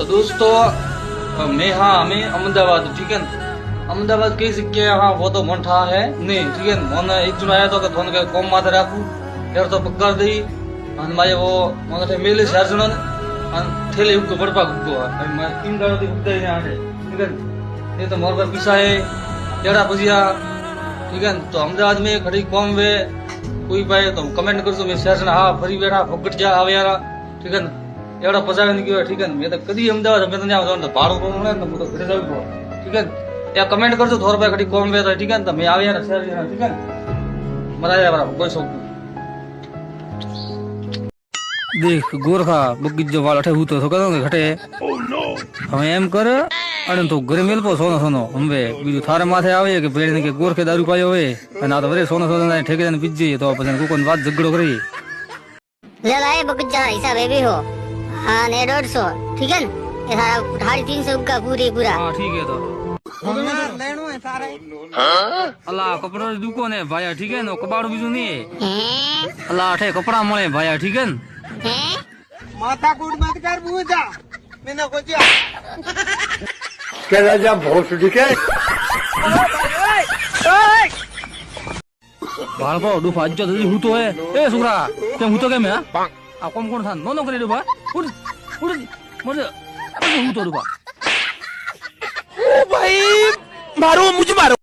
तो दोस्तों मैं हाँ हमें अहमदाबाद ठीक है अहमदाबाद कही जगह हाँ वो तो मन ठा है नहीं ठीक है मन एक जन आया तो फोन के कम मात्र राखू यार तो पगार दी અને મારે वो મને મેલે 4 જણા અને થેલે ઉકો પડપા ઉકો मैं 3 ગાળો થી ઉડાઈ ને આને ठीक है ये तो मोर पर पीछा है केड़ा भजिया ठीक है तो अहमदाबाद में खड़ी कॉम वे कोई पाए तो कमेंट कर दो मैं 4 जણા हाँ फरी बैठा फकट जा आवे यार ठीक है एवढा पचावे नहीं गयो ठीक है मैं तो कदी अहमदाबाद मैं तो नहीं आवतो तो भाड़ो कोण ने तो घरे जाऊ ठीक है या कमेंट कर दो थोड़ा भाई खड़ी कॉम वे तो ठीक है तो मैं आवे यार 4 जણા ठीक है मराया बराबर कोई शौक देख गोरखा बगीचो वाल अठे हूतो तो कदो घटे हम एम कर अरे तो घरे मेल पो सोनो सोनो हमवे बीजू थारे माथे आवे के पेड़ ने के गोरखे दारू पायो होवे ना तो वरे सोनो सोनो ने ठेकेदार ने पीजी तो पछन कोन बात झगड़ो करी ले लाए बगीचा हिसाब है भी हो हां ने 150 ठीक है ये सारा 350 का पूरा हां ठीक है तो लेनो है सारे अल्लाह कपड़ा दुकान है भाया ठीक है नो कबाड़ो बीजू नहीं है अल्लाह अठे कपड़ा मळे भाया ठीक है माथा कूट मत कर बूझा मैंने कुछ क्या राजा बहुत ठीक है बाळपा डुफा आज जल्दी हूतो है ए सुरा ते हूतो के मैं आ कोण था नो करे डुफा उड़ उड़ मजे हूतो डुफा ओ भाई मारो मुझे मारो।